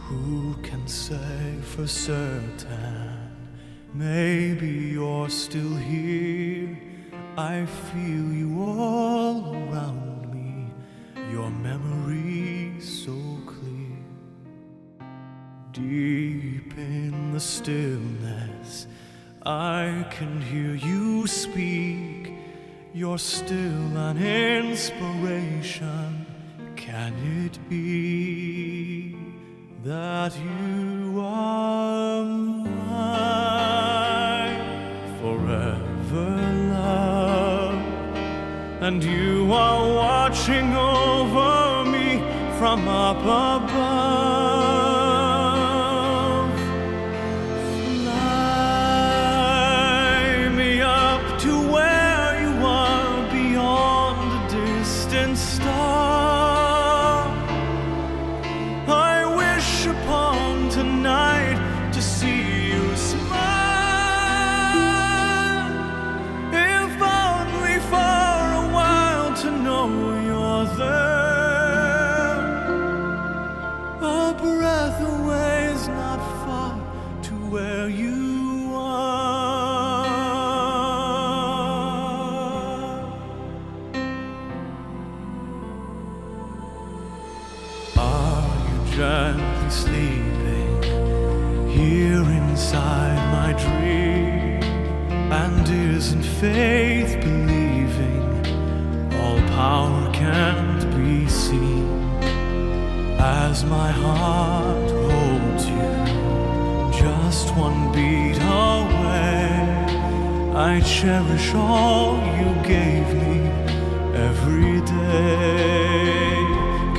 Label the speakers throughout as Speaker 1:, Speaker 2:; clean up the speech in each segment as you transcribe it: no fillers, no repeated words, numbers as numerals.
Speaker 1: Who can say for certain? Maybe you're still here. I feel you all around me. Your memory so clear. Deep in the stillness, I can hear you speak. You're still an inspiration. Can it be that you are mine forever, love? And you are watching over me from up above. Fly me up to where you are beyond the distant star. I wish upon tonight to see you smile, if only for a while to know you're there. A breath away is not far to where you are. Gently sleeping here inside my dream. And isn't faith believing all power can't be seen? As my heart holds you just one beat away, I cherish all you gave me every day.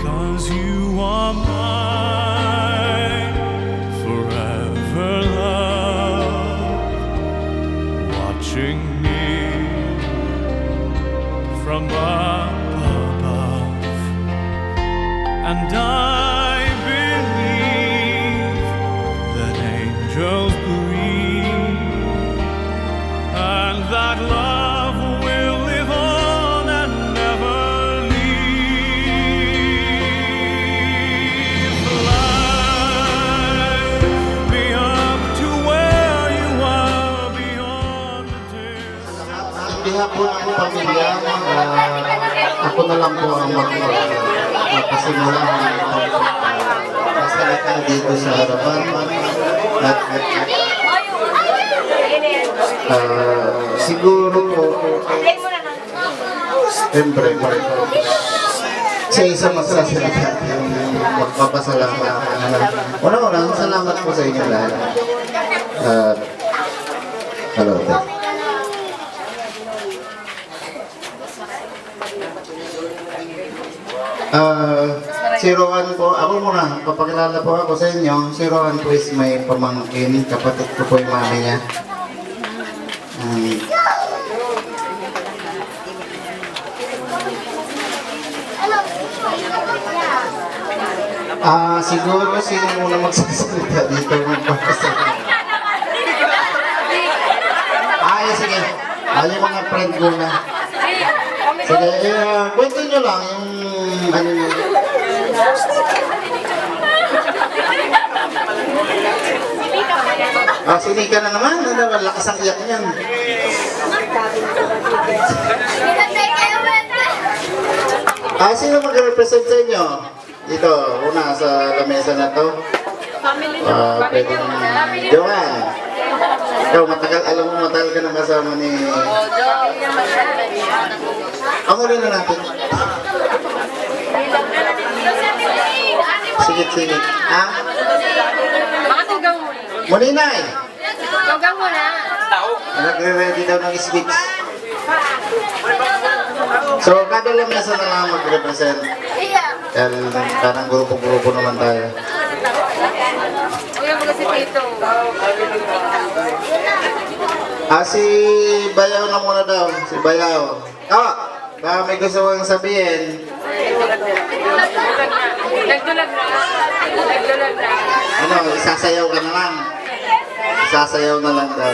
Speaker 1: 'Cause you are mine forever, love, watching me from up above. And I believe that angels breathe, and that love will live on and never leave. Fly me up to where you are beyond the distance.
Speaker 2: Hindi po ng pamilya, ako na lang po ang magpasimula masalita dito sa harapan. Siguro po, siyempre, sa isang magsasalita, magpapasalamat. Una-una, salamat po sa inyo lahat. Hello. Si Rowan po, ako muna, papakilala po ako sa inyo. Si Rowan po is may pamangkin, kapatid ko po yung mami niya. Siguro sino muna magsasalita dito magpapasalita. Sige. Yung mga friend ko na. Sige, kwento nyo lang yung ano nyo. Sinika na naman. Lakas ang iyak niyan. Sino mag-represent sa inyo? Dito, una sa lamesa na to. Pwedeng Joanne. Ikaw, alam mo matagal ka nang kasama ni... Ang uli na natin. Sige. Ha?
Speaker 3: Mga tugang mo.
Speaker 2: Muninay!
Speaker 3: Tugang mo na.
Speaker 2: Nagre-ready daw ng speech. So, kada lamesa na lang mag-represent. Dahil parang grupo-grupo naman tayo.
Speaker 3: Uy, mga si Tito.
Speaker 2: Si Bayaw na muna daw. Si Bayaw. Baka may gusto kong sabihin.
Speaker 3: Nagdulag na.
Speaker 2: Ano, isasayaw ka na lang. Isasayaw na lang daw.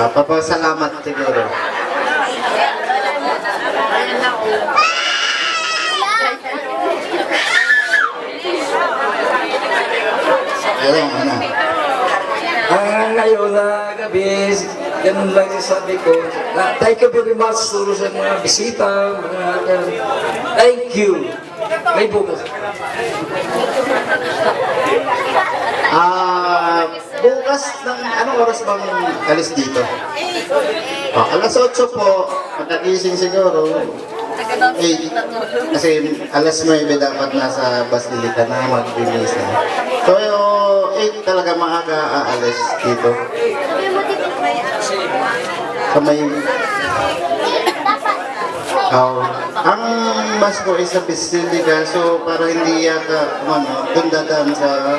Speaker 2: Papasalamat siguro. ano?
Speaker 4: Ngayon na gabi, ganun lang sabi ko. Thank you very much sa mga bisita, thank you. May bukas.
Speaker 2: Bukas ng anong oras bang alis dito? Alas 8 po, pagkagising siguro. 8. Kasi alas 9 dapat nasa Basilica na magbimisa. So, 8 talaga maaga aalis dito. Sa may... ang bus ko is sa Basilica, so para hindi yata, doon dadaan sa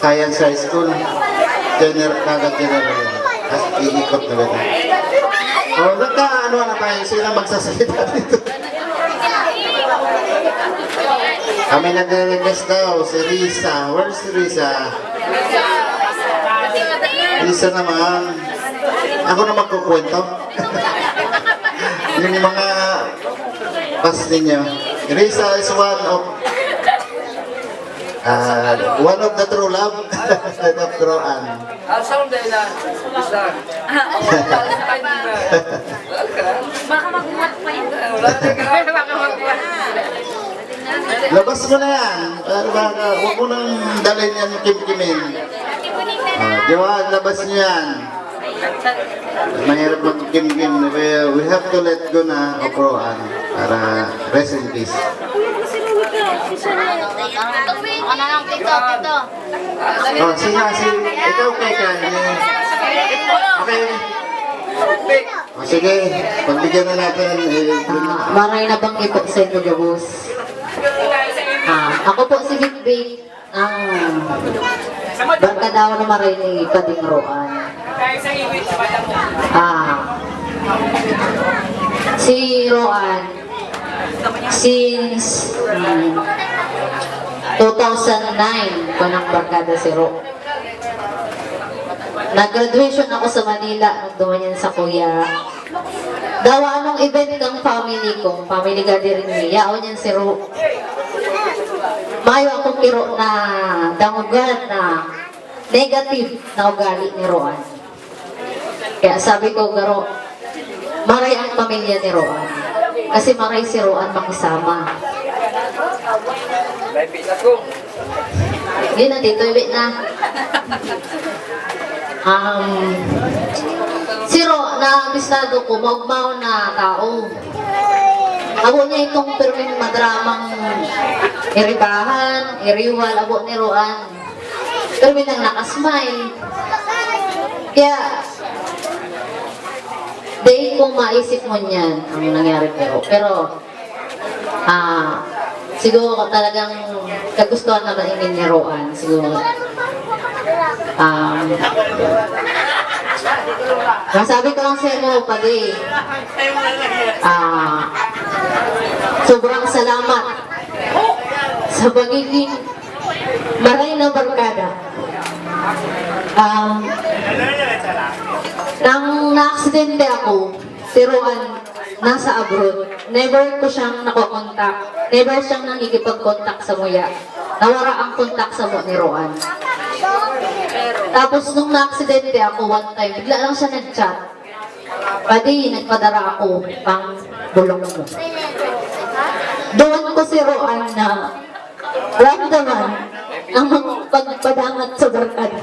Speaker 2: Science High School. General yan. As iikot na gano'n. Nagka-ano na tayo, sila magsasalita dito. Kami nag-request daw, si Risa. Where's si Risa? Risa naman. Ako na magkukwento. Yung mga pas ninyo. Risa is one of the true love of Roan.
Speaker 4: Sound na isa.
Speaker 3: Baka magbuhat pa yun. Baka magbuhat.
Speaker 2: Labas mo na yan. Huwag mo nang dalhin yan kim-kimin. Diwa, labas niyo yan. Mahirap mag-kim-kim. We have to let go na of Roan para rest in peace.
Speaker 5: Ako na lang, tito.
Speaker 2: Ikaw kay Okay. Sige, pagbigyan na natin.
Speaker 6: Maray na bang ipok sa inyo, Gabos? Ako po si Vic ang barkadaw na maray ni Pading Roan. Si Roan, since 2009 pa ng barkada si Ro. Nag-graduation ako sa Manila nung dumanyan sa Kuya. Dawa anong event kang family ko, family gathering niya, yaon yan si Ro. Mayo akong kiro na dangugan na negative na ugali ni Roan. Kaya sabi ko, Garo, maray ang pamilya ni Roan. Kasi maray si Roan makisama. Yun na, dito, ibig na. Si Ro, na bisnado ko, magmaw na tao. Abo niya itong perming madramang iribahan, iriwal, abo ni Roan. Perming nang nakasmile. Kaya, day kong maisip mo niyan ang nangyari pero siguro talagang kagustuhan naman ingin ni Roan siguro. Masabi ko lang sa inyo, Padi, sobrang salamat sa pagiging maray na barkada. Nang na-aksidente ako, si Roan nasa abroad. Never ko siyang nakokontak. Never siyang nakikipag-contact sa muya. Nawara ang contact sa mo ni Roan. Tapos nung na-aksidente ako one time, bigla lang siya nag-chat. Padi, nagpadara ako pang bulong mo. Doon ko si Roan na ramdaman ang pagpadangat sa barkada.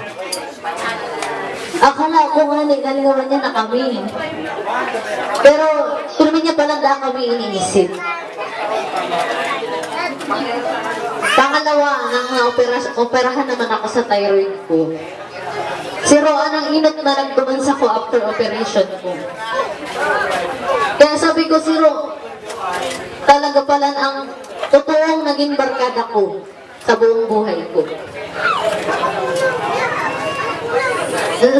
Speaker 6: Akala ko nga naligawan niya na kami. Pero niya palang na kami iniisip. Pangalawa, nang operahan naman ako sa thyroid ko. Si Roan ang inot na nagdumansa ko after operation ko. Kaya sabi ko si Ro, talaga pala ang totoong naging barkada ko sa buong buhay ko.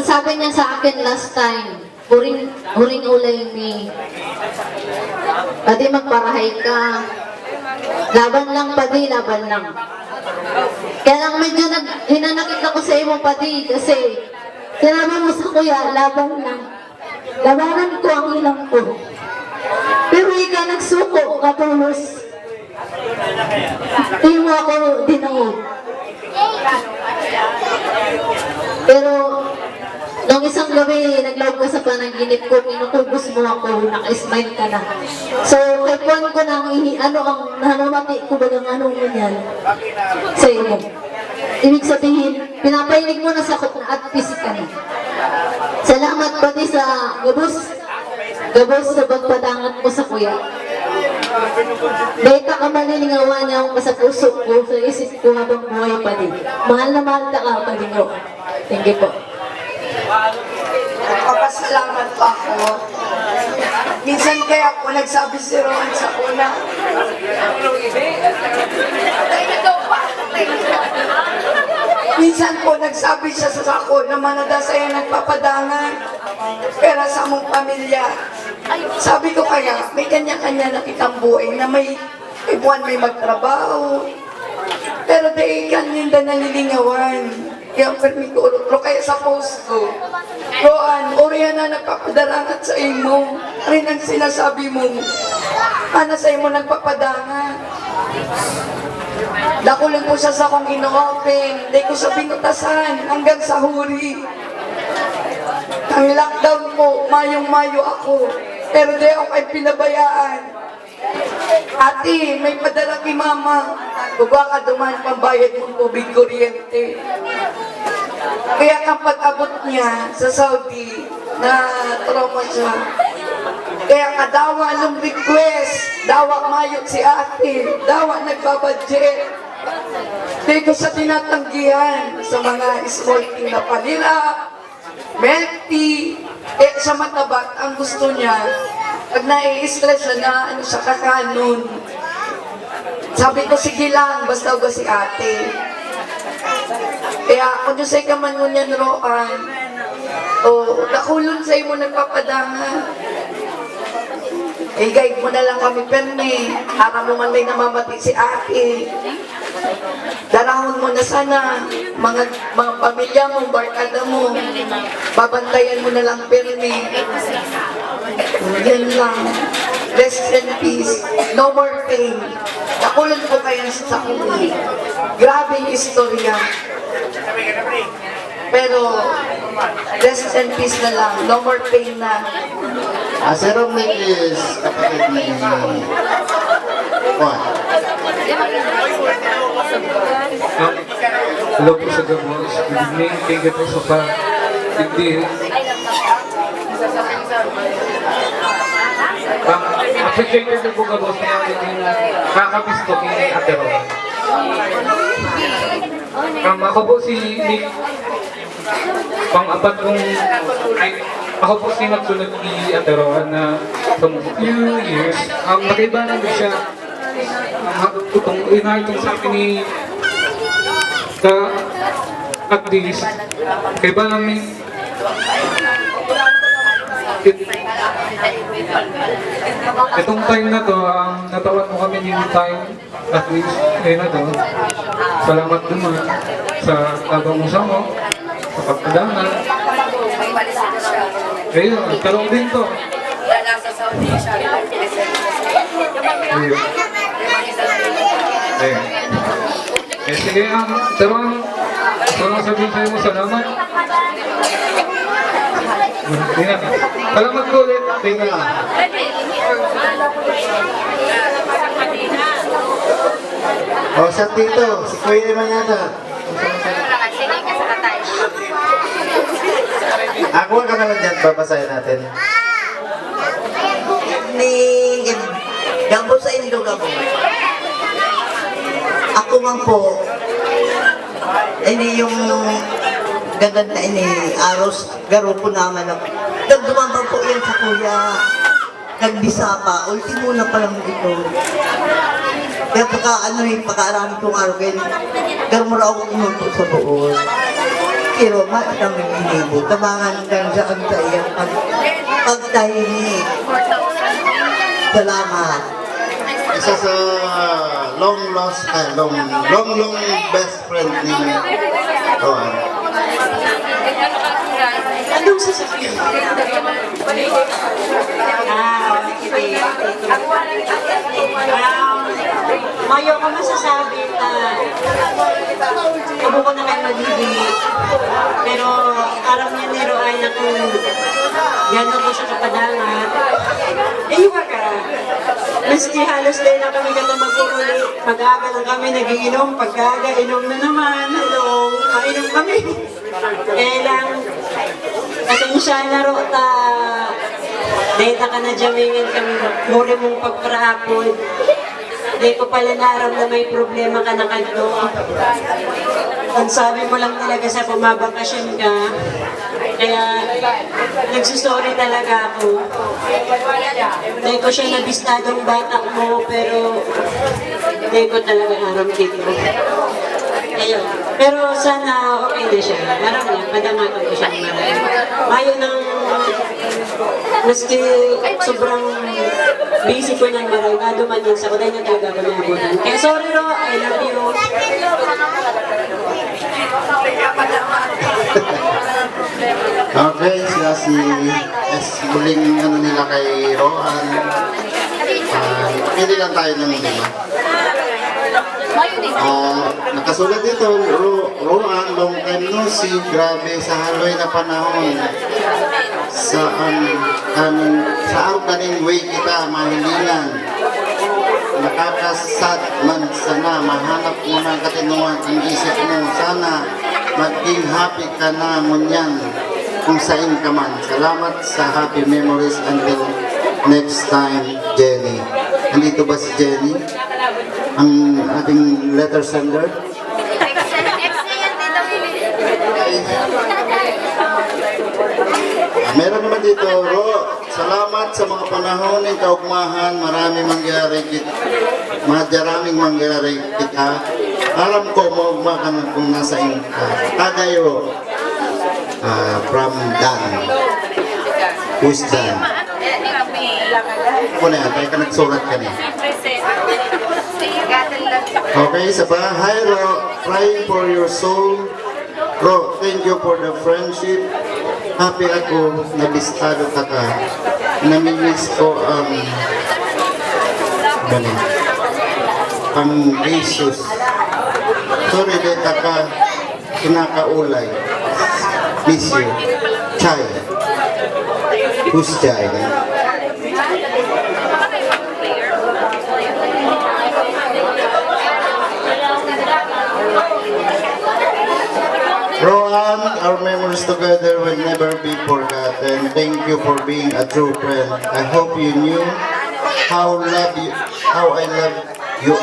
Speaker 6: Sabi niya sa akin last time, huring ulay ni, Padi magparahay ka. Laban lang, Padi, laban lang. Kaya lang medyo hinanakit ako sa iyo, Padi, kasi sinabi mo sa kuya, laban lang. Labanan ko ang ilang ko. Pero ikaw nagsuko, katulos. Hindi mo ako dinangog. Pero, nung isang gabi, naglaog ka sa panaginip ko, pinutugos mo ako, naka-smile ka na. So, kay Juan ko nang ano ang nanamati ko bagang anong ganyan sa iyo mo. Ibig sabihin, pinapahinig mo na sa na at peace ka na. Salamat pati sa gabos sa pagpadangat mo sa kuya. Dahil ka malilingawan niya ako sa puso ko, sa isip ko habang buhay pa din. Mahal na mahal ka pa din ko. Thank you po.
Speaker 7: Papasalamat pa ako. Minsan kaya ako nagsabi si Rowan sa una. Minsan po nagsabi siya sa ako na manada sa'yo nagpapadangan. Pero sa mong pamilya. Sabi ko kaya, may kanya-kanya na kitang buhay na may buwan may magtrabaho. Pero dahil kanina nalilingawan. Kaya permi ko ulo kaya sa post ko. Roan, oriya na nagpapadarangat sa imo. Rin ang sinasabi mo. Ana sa imo nagpapadangat. Dako lang po siya sa kong ino-open. Di ko sa binutasan hanggang sa huri. Ang lockdown po, mayong-mayo ako. Pero di ako ay pinabayaan. Ate, may padala kay mama. Baba ka duman pambayad mong tubig kuryente. Kaya kapag abot niya sa Saudi, na trauma siya. Kaya kadawa nung request, dawa mayot si ate, dawa nagbabadget. Di ko sa tinatanggihan sa mga small thing na panila, milk tea, sa matabat, ang gusto niya, pag nai-stress siya na ano siya kakanon. Sabi ko, sige lang, basta ako si ate. Kaya kung yung sa'yo ka man mo niyan, Roan, o nakulon sa'yo mo nagpapadangan, guide mo na lang kami, perme, para mo man may namamati si ate. Darahon mo na sana, mga pamilya mo, barkada mo, babantayan mo na lang, perme. Yan lang. Rest in peace. No more pain. Nakulan po kayo sa kuli. Grabe yung istorya. Pero, rest in peace na lang. No more pain na.
Speaker 2: Si Romnick is kapatid ni Juan.
Speaker 8: Hello po sa Gabos. Good evening. Thank you po sa pa-digdi. Appreciated na po Gabos na yung kakapisto kay Ate Ro. Ako po si Nick. Pang-apat kong... Ako po si nagsunod kay Ate Ro na sa few years. Nakaiba na ko siya. Itong sa akin ni at least kaya ba namin itong time na to natawan mo kami yung time at least ngayon na to salamat naman sa tabang mo sa pagpadangan ayun, talong din to ayun sige, pero sabihin sa'yo mo salamat. Salamat ko ulit. Tingnan lang.
Speaker 2: Sa tito, si Kuya naman yata. Ako ka naman dyan, babasahin natin.
Speaker 9: Ni Gabo sa Indo Gabo. Ako man po, ini yung gaganda ini, aros, garupo naman ako. Nagdumamba po yan sa kuya, nagbisa pa, ultimo na palang ito. Kaya pagka-arami kong araw, kaya garmura ako inuto sa buon. Pero kami inibo, tabangan lang sa ang taiyang pagtahimik. Salamat.
Speaker 2: Isa sa long best friend ni Roan.
Speaker 3: Anong sasabihin?
Speaker 10: Mayo ko masasabi na kabuko na kayo magiging. Pero araw niya nero ay na kung gano'n ko siya kapadangan. Iwa ka. Maski halos din na kami gano'n mag-uuli. Mag-aga lang kami nagiinom. Pag-aga, inom na naman. Hello, mainom kami. Kaya lang, pasensya na ro ta. Data ka na jamingin kami. Muli mong pagparahapon. Hindi ko pala naram na may problema ka na kanto. Ang sabi mo lang talaga sa pumabakasyon ka, kaya nagsusorry talaga ako. Hindi ko siya nabistadong bata mo, pero hindi ko talaga aram dito. Ayun. Pero sana okay na siya. Aram niya, padamakan ko siya marami. Mayo ng maski sobrang busy ko ng marami, naduman yan sa kuday na talaga ako naabutan. Kaya sorry Ro, I love you.
Speaker 2: Okay, sila muling ano nila kay Roan. Pili lang tayo ng lima. Nakasulat dito, Roan, long time no see, grabe sa haloy na panahon. Sa araw kaning way kita mahilingan. Nakakasad man sana, mahanap mo ng katinuan ang isip mo. Sana maging happy ka na munyan kung saan ka man. Salamat sa happy memories until next time, Jenny. Andito ba si Jenny? Ang ating letter sender? Meron naman dito, Ro, salamat sa mga panahon ng kaugmahan, maraming mangyari kita. Alam ko maugma ka na kung nasa inyo ka. Tagayo, from Dan. Who's Dan? Kung na, tayo ka nagsulat ka niya. Okay, isa pa. Hi, Ro, praying for your soul. Ro, thank you for the friendship. Happy ako, nabistado ka ka. Namimiss ko ang Jesus. Sorry, deta ka, kinakaulay. Miss you. Chay. Who's Chay? Rohan, our memories together will never be forgotten. Thank you for being a true friend. I hope you knew how I love you.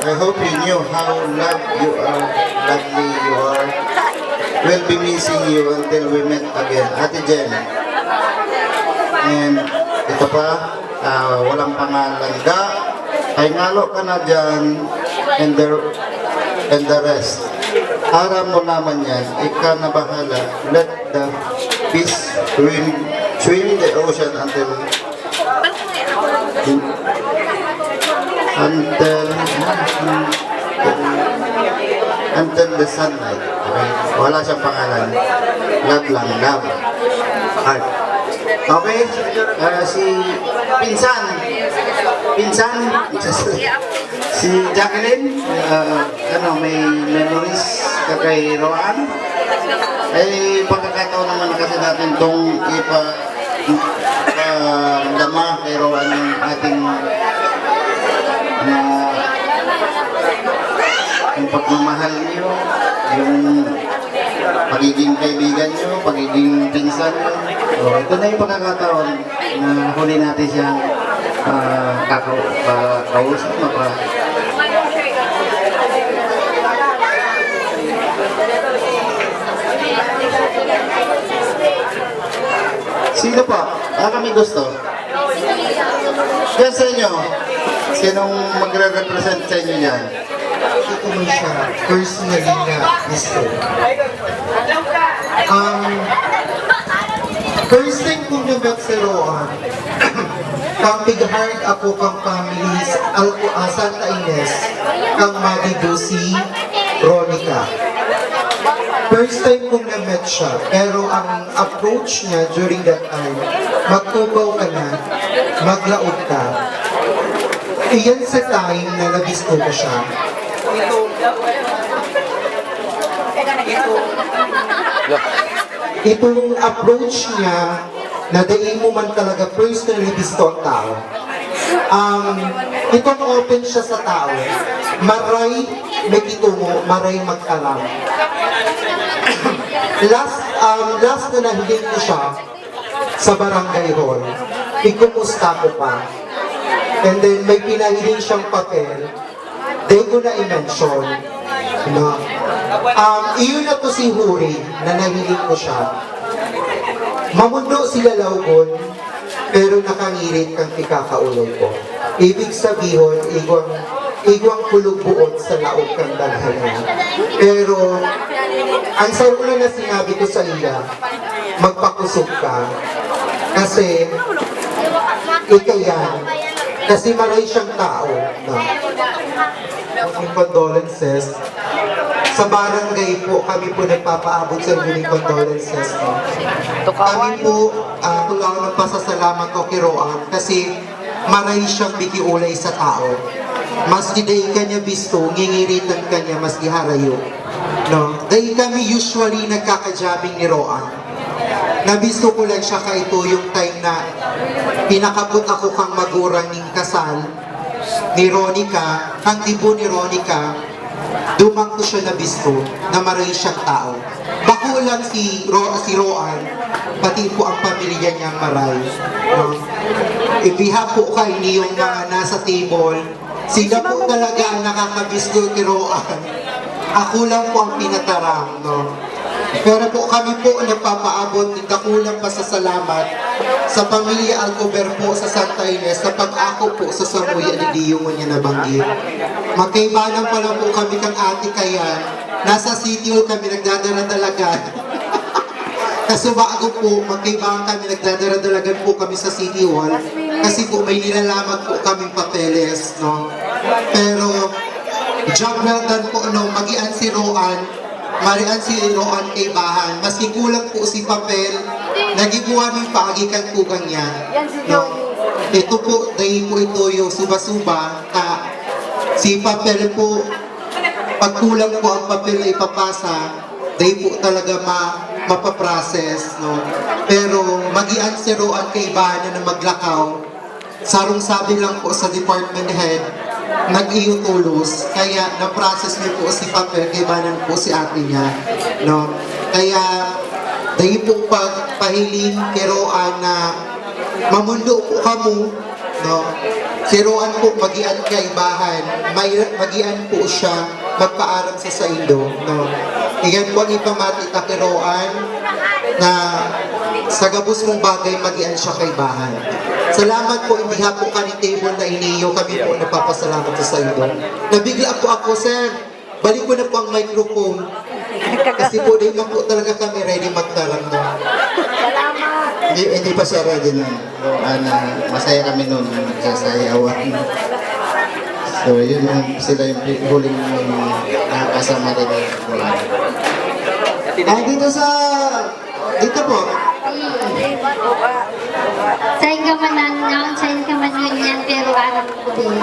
Speaker 2: I hope you knew how lovely you are. We'll be missing you until we meet again. Ate Jen. And ito pa, walang pangalan ka. Ay ngalo ka na dyan. And the rest. Aram mo naman yan, ikaw na bahala. Let the fish swim the ocean until the sunlight. Okay? Wala siyang pangalan. Love lang, love. Heart. Okay? Si Pinsan, si Jacqueline, may memories ka kay Roan. Ay, pagkakataon naman kasi natin itong ipagdama kay Roan yung ating yung pagmamahal niyo, yung pagiging kaibigan niyo, pagiging pinsan niyo. So, ito na yung pagkakataon na huli natin siyang kausap Sino pa? May gusto? Yan sa inyo. Sinong magre-represent sa inyo yan?
Speaker 11: Ito mo siya, personally na gusto. First time kong nabat si Roan, kang tig-hard ako kang family Santa Ines, kang Magido si Ronica. First time kong na-met siya, pero ang approach niya during that time, magtugaw ka na, maglaog ka. Iyan sa time na nabisto ko siya. Itong approach niya na daing mo man talaga personally bisto ang tao. Itong open siya sa tao. Maray nagitungo, maray magkalam. last na nahiling ko siya sa barangay hall. Ikumusta ko pa. And then may pinahiling siyang papel. Di ko na i-mention. No? Iyon na to si Huri na nahiling ko siya. Mamundo sila lawgon, pero nakangirit kang pikakaulo ko. Ibig sabihin, igwang kulog buot sa laog kang dalhan niya. Pero, ang sa una na sinabi ko sa iya, magpakusog ka. Kasi, ikayan. Kasi maray siyang tao. No? Yung condolences. Sa barangay po, kami po nagpapaabot sa inyo ng condolences. No? Kami po, tulaw ng pasasalamat ko kay Roan kasi maray siyang bikiulay sa tao. Mas diday kanya bisto, ngingiritan kanya, mas giharayo. No? Dahil kami usually nagkakajaming ni Roan. Nabisto ko lang siya kaito yung time na pinakabot ako kang magurang ning kasal ni Ronica, ang tibo ni Ronica, dumang ko siya nabisto na maray siyang tao. Bako lang si Roan, pati po ang pamilya niyang maray. No? Ibiha po kay niyong mga nasa table, sila po talaga ang nakakabisto kay Roan. Ako lang po ang pinatarang. No? Pero po kami po nagpapaabot ng dakulang pasasalamat sa pamilya Alcover po sa Santa Ines sa pag-ako po sa Samuya ni Dio mo niya nabanggit. Magkaibanan pa lang po kami kang ate Kayan. Nasa City Hall kami nagdadala-dalagan. Kasi bago po, magkaibahan kami nagdadala-dalagan po kami sa City Hall. Kasi po may nilalaman po kaming papeles. No? Pero, job well done po, no, magian si Roan. Marian si Roan kay bahan. Maski kulang po si papel, nagibuhan ng paagikan tugang niya. No? Ito po, dahil po ito yung suba-suba, si papel po, pag kulang po ang papel na ipapasa, dahil po talaga mapaprocess. No? Pero magian si Roan kay bahan na maglakaw, sarong sabi lang po sa department head, nag-iyo tulos, kaya na-process niyo po si papel, kay banan po si ate niya. No? Kaya, dahil po pagpahiling kay Roan na mamundo po kamo, no? Si Roan po magian kay bahan, magian po siya magpaaram sa Saindo. No? Iyan po ang ipamati kay Roan na sa gabos mong bagay magian siya kay bahan. Salamat po, hindi po ka ni table na iniyo. Kami po nagpapasalamat sa Saindo. Nabigla po ako, sir. Balik ko na po ang microphone. Kasi po, di man po talaga kami ready magtarang na.
Speaker 2: Hindi pa siya ready nun. Masaya kami nun, nagsasayawan. So, yun yung sila yung huling nakakasama rin. Dito po.
Speaker 5: Sayin ka man nun, sayin ka man yun yan, pero alam ko din,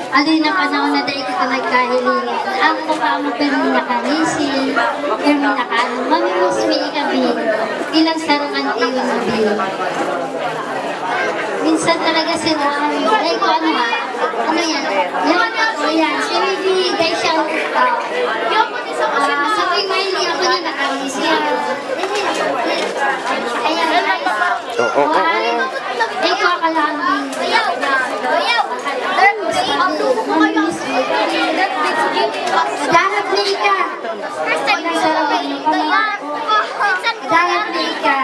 Speaker 5: alin na panahon na dahil kita nagkahilingan. Ang mukha mo pero may nakanisi, pero may nakaano, mamimus may ikabin, ilang sarungan tiyo na bin. Minsan talaga sila, ay ko ano yan, yawan ako yan, sinili, dahil siya ang utaw. Sa tuwing mahili ako na nakanisi yan. Kaya guys, ay ko akalambing. Dahat na ika. Dahat na ika.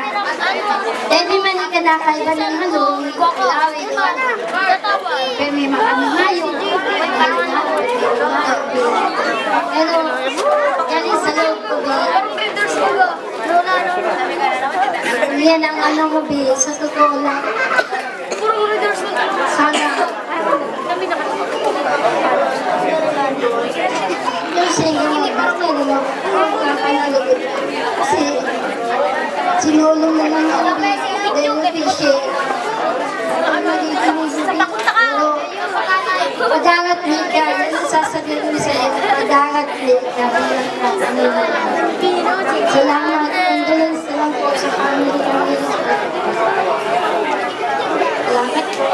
Speaker 5: Dahil man ika nakaiba ng halong, laway ko. Pero may makamamayo. Pero, galing sa loob ko, yan ang ano mo, Bi, sa totoo lang. Sana. Yung single mo, basta nila, kakanalagod. Kasi, sinulong na lang ang Bi, dahil yung fishy. Pero, Salamat ulit. Salamat. Condolence na lang po sa family namin. Salamat po.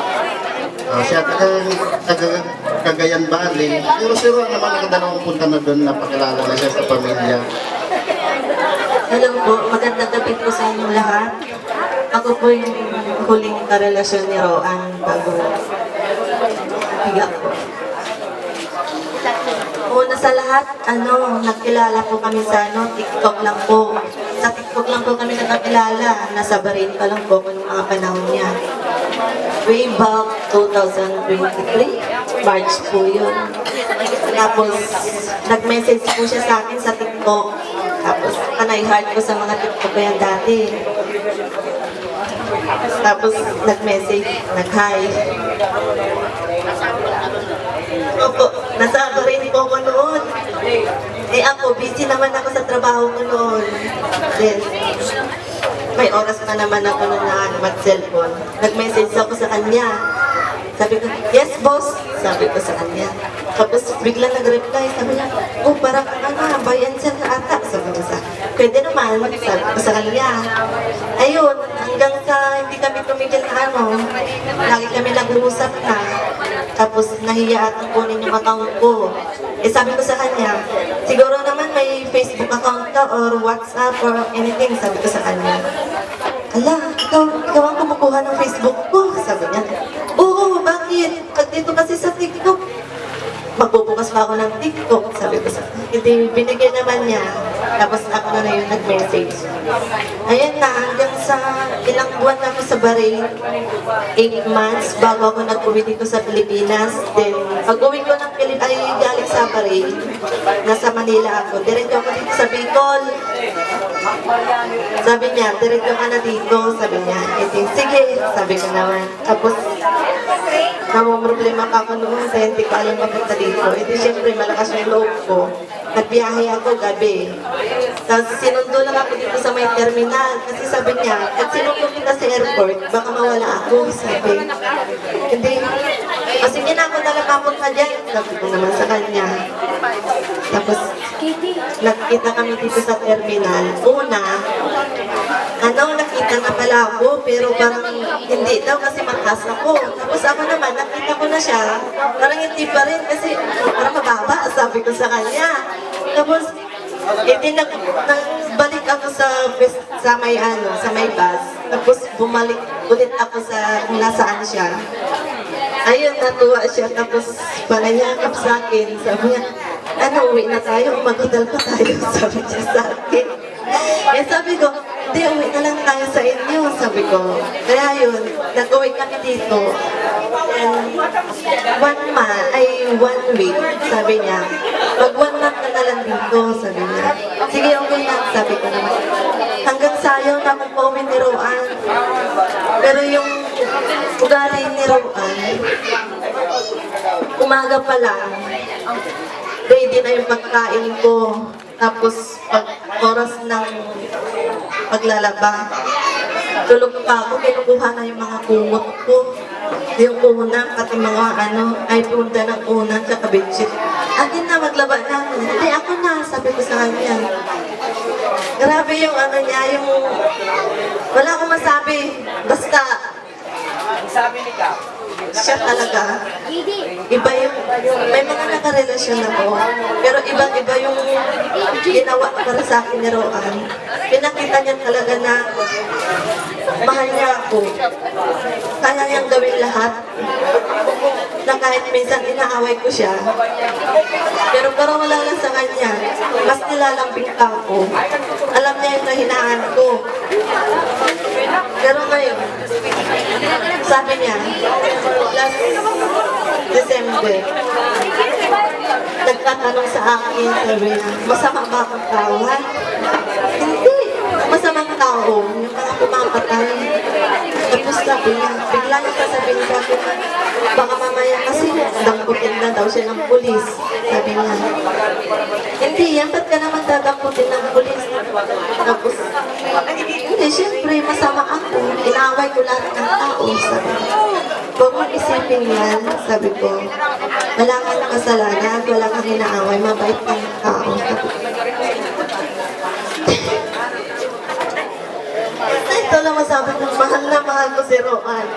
Speaker 2: Siya taga Cagayan Valley. Pero siguro naman nakadalawang punta na doon, napakilala na siya sa pamilya.
Speaker 12: Hello po, magandang gabi po sa inyong lahat. Ako po yung huling karelasyon ni Roan bago higa po. Una sa lahat, nagkilala po kami sa TikTok lang po. Sa TikTok lang po kami nakakilala. Nasa Bahrain pa lang po ako ng mga panahon niya. Way back 2023, March po yun. Tapos, nag-message po siya sa akin sa TikTok. Tapos, kanay-heart ko sa mga TikTok ko yan dati. Tapos, nag-message, nag-hi. Opo, nasa Bahrain po ako noon. Ako, busy naman ako sa trabaho ko noon. Then, may oras pa naman ako na mag-cellphone. Nag-message ako sa kanya. Sabi ko, yes boss, sabi ko sa kanya. Tapos bigla nag-reply, sabi niya, oh parang bayan siya na ata. Sabi ko sa, pwede naman, sabi ko sa kanya. Ayun, hanggang sa hindi kami tumigil na lagi kami nag-uusap na. Tapos nahiya at kunin yung account ko. Sabi ko sa kanya, siguro naman may Facebook account ka or WhatsApp or anything, sabi ko sa kanya. Ala, ikaw ang kumukuha ng Facebook ko, sabi niya. Oo, bakit? Pag dito kasi sa TikTok, magbubukas pa ako ng TikTok, sabi ko sa kanya. Hindi, binigyan naman niya. Tapos ako na yung nag-message. Ayan na, hanggang sa ilang buwan na ako sa Bahrain, 8 months bago ako nag-uwi dito sa Pilipinas. Then, pag-uwi ko ng galing sa Bahrain, nasa Manila ako. Diretso ako dito sa Bicol. Sabi niya, diretso ka na dito, sabi niya. Sige, sabi ko naman. Tapos, namumroblema pa ako noon sa hindi ko alam mapunta dito. Siyempre, malakas yung loob ko. Nagbiyahe ako gabi. Tapos sinundo lang ako dito sa may terminal. Kasi sabi niya, at sinundo kita sa airport, baka mawala ako, sabi. Hindi. Kasi ako talaga papunta dyan. Sabi ko naman sa kanya. Tapos, nakita kami dito sa terminal. Una, nakita na pala ako, pero parang hindi daw kasi mataas ako. Tapos ako naman, nakita ko na siya, parang hindi pa rin kasi parang mababa, sabi ko sa kanya. Tapos, nagbalik ako sa may bus. Tapos bumalik ulit ako sa kung nasaan siya. Ayun, natuwa siya. Tapos panayakap sa akin. Sabi niya, uwi na tayo, mag-hotel pa tayo, sabi niya sa akin. Sabi ko, hindi, uwi na lang tayo sa inyo, sabi ko. Kaya yun, nag-uwi kami dito. And 1 week, sabi niya. Pag 1 month na lang dito, sabi niya. Sige, okay na, sabi ko naman. Hanggang sayaw na akong pauwi ni Roan. Pero yung ugali ni Roan, umaga pa lang, ready na yung pagkain ko. Tapos, pag oras ng paglalaba, tulog pa ako, kinukuha na yung mga kumot ko. Yung unang, pati mga ay punta ng unang sa bedsheet. Akin na, maglaba na ako. Hindi, ako na, sabi ko sa kanya. Grabe yung niya, yung wala akong masabi. Basta, siya talaga. Iba yung, may mga nakarelasyon ako. Pero iba-iba yung ginawa para sa akin ni Roan. Pinakita niya talaga na mahal niya ako. Kaya niyang gawin lahat. Na kahit minsan inaaway ko siya. Pero wala lang sa kanya. Mas nilalambing ka ako. Alam niya yung kahinaan ko. Pero ngayon, sabi niya, last December, nagtatanong sa akin, sabi niya, masama ba akong tao, ha? Hindi, masamang tao, yung mga pumapatay. Tapos sabi niya, bigla niya sasabihin sa akin, baka mamaya kasi damputin na daw siya ng pulis. Sabi niya, hindi yan, ba't ka naman dadamputin ng pulis? Tapos, hindi, siyempre, masama ako. Inaaway ko lahat ng tao. Sabi ko, huwag mong isipin yan. Sabi ko, wala kang kasalanan, wala kang inaaway, mabait kang tao. Sabi ko, ito lang masabi ko, mahal na mahal ko si Roan.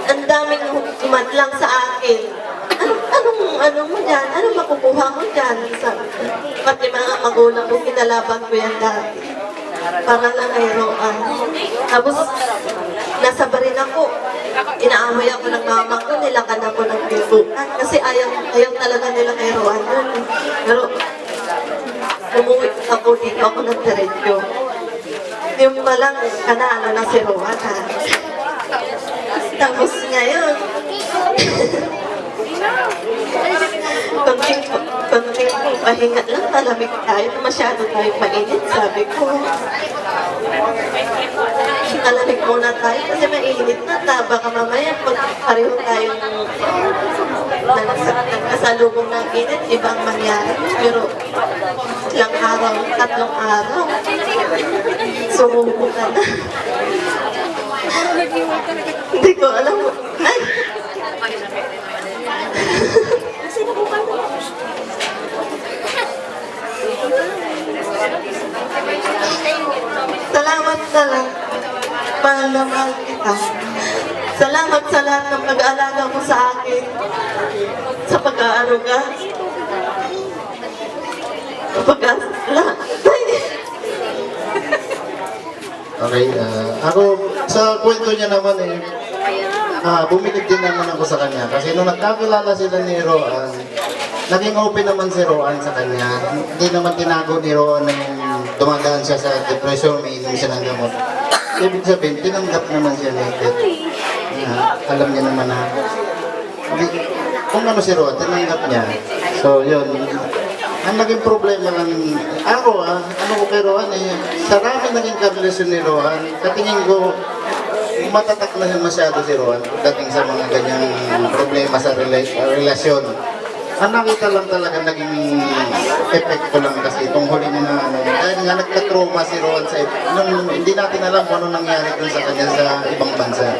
Speaker 12: Ang daming humadlang sa akin. Ano mo dyan? Ano makukuha mo dyan? Sabi ko, pati mga magulang ko, kinalaban ko yan dati. Para lang kay Roan. Tapos, nasa barin ako. Inaaway ako ng mama ko, nilakan ako ng pintuan. Kasi ayaw talaga nila kay Roan yun. Pero, umuwi ako dito ako ng diretso. Yung palang kanalo na si Roan, ha? Tapos ngayon, konting pahinga lang, malamig tayo, masyado tayo mainit, sabi ko. Malamig muna tayo kasi mainit na, baka mamaya pag pareho tayong nagkasalubong ng init, ibang mangyari. Pero ilang araw, 3 araw, sumubo ka na. Hindi ko alam. Ay! Salamat sa lahat. Mahal na mahal kita. Salamat sa lahat ng pag-aalaga mo sa akin. Sa pag-aaruga. Lahat.
Speaker 2: Okay, ako, sa kwento niya naman bumilib din naman ako sa kanya. Kasi nung nagkakilala sila ni Roan, naging open naman si Roan sa kanya. Hindi naman tinago ni Roan na yung dumadaan siya sa depression, may inom siya ng gamot. Ibig sabihin, tinanggap naman siya naked. Alam niya naman na, kung ano si Roan, tinanggap niya. So, yun. Ang naging problema lang, ano ko kay Roan sa dami naging karelasyon ni Roan, katingin ko, matatak na masyado si Roan dating sa mga ganyang problema sa relasyon. Ang nakita lang talaga naging epekto lang kasi itong huli na dahil nga nagka-trauma si Roan sa hindi natin alam kung ano nangyari dun sa kanya sa ibang bansa.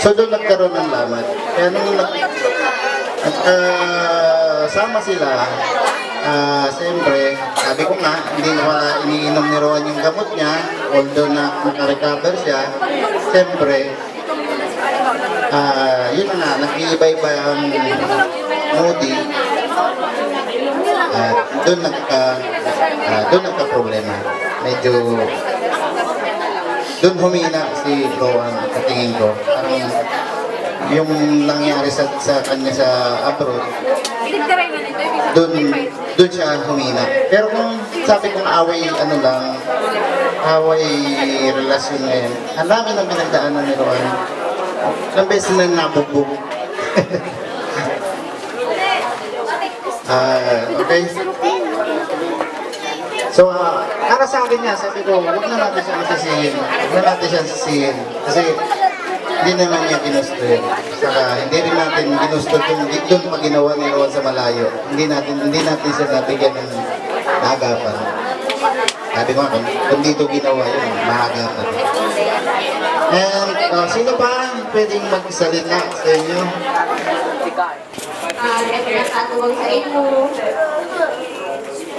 Speaker 2: So doon nagkaroon ng lamat. Kaya nung sama sila, siyempre, sabi ko nga, hindi na iniinom ni Roan yung gamot niya, although na naka-recover siya, siyempre, yun na nga, nag-iiba-iba ang moody, doon nagka-problema. Medyo, doon humina si Roan, katingin ko. Parang, yung nangyari sa kanya sa abroad, doon siya humina. Pero kung sabi kong away relasyon ngayon, ang dami ng pinagdaanan ni Roan. Ilang beses na nabugbog. Okay. So, para sa akin niya, sabi ko, huwag na natin siya masisihin. Huwag na natin siya sisihin. Kasi, hindi naman niya ginusto yun. Saka, hindi rin natin ginusto doon pag ginawa ni Roan sa malayo. Hindi natin siya nabigyan ng mahagapan. Sabi ko nga, kung dito ginawa yun, mahagapan. And, sino pa pwedeng magsalita sa inyo?
Speaker 5: Nagkakatuwag sa inyo.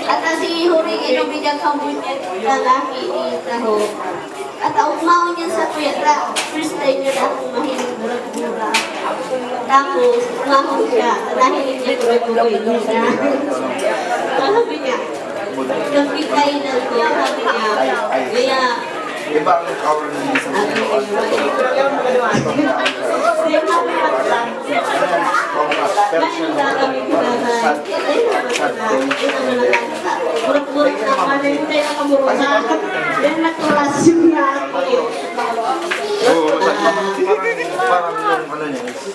Speaker 5: At si Huring inubidang kamunyan lalaki ni Taho. At umawin niya sa pera. First time niya na akong mahilig mura-mura. Tapos, umawin siya. Dahil niya mura-mura. Sabi niya, kapitay na niya. Sabi niya, kaya
Speaker 11: Iba ang kawan ng isang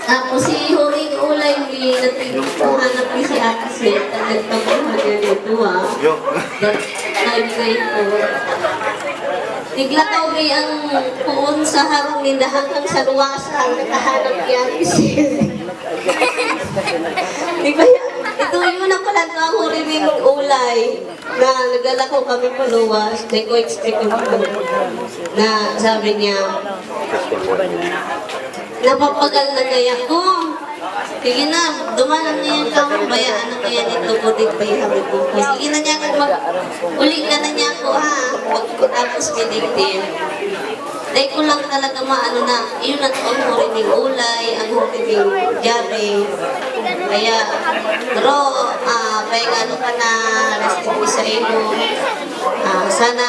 Speaker 5: Tapos si Huring Ulay ni nahanap ni si Ate Seth na nagpapahagyan nito naibigay ko. Tiglakaw may ang puon sa harong nindahan kang sa luwasa nakahanap ni Ate Seth. Iba yan. Ito yun ang pala ito ang huriming ulay na nagala ko kami paluwas. Hindi ko expect ko na sabi niya, napapagal na gaya ko. Sige na, dumanan niya ka, bayaan na kaya nito ko din pa yung ko. Sige na niya ako uli ka na niya ako ha. Tapos binigtin. Dahil ko lang talaga maano na, yun ang huriming ulay, ang huriming jari. Kaya, pero, kaya ano ka na recipe sa ino, sana,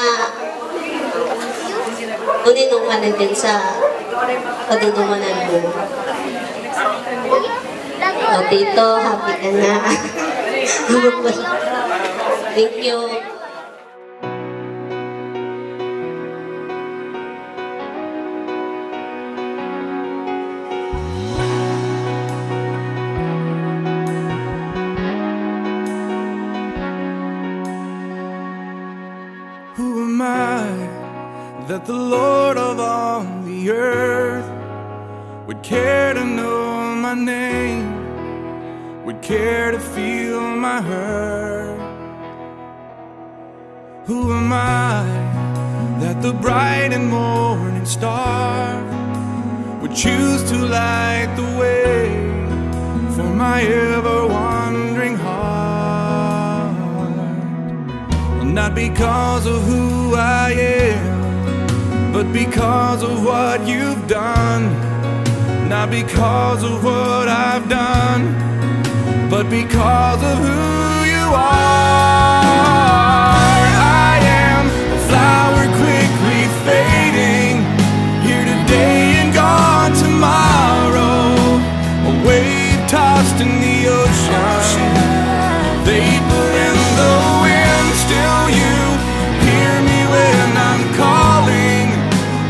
Speaker 5: kunin mo ka na din sa kadudumanan mo. O, tito, happy ka na. Thank you.
Speaker 1: Who am I that the Lord of all the earth would care to know my name, would care to feel my hurt? Who am I that the bright and morning star would choose to light the way for my ever-wandering heart? Well, not because of who I am, but because of what you've done. Not because of what I've done, but because of who you are. I am a flower quickly fading, here today and gone tomorrow. A wave tossed in the ocean, vapor in the wind. Still you hear me when I'm calling.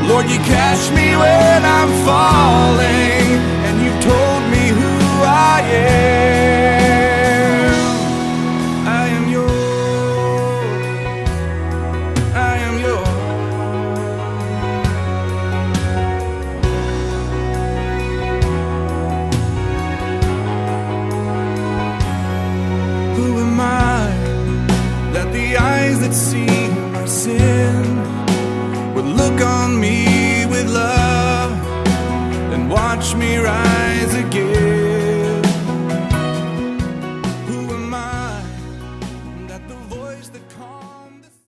Speaker 1: Lord, you catch me when I'm falling, and you've told me who I am. I am yours. I am yours. Who am I that the eyes that see my sin would look on me with love and watch me rise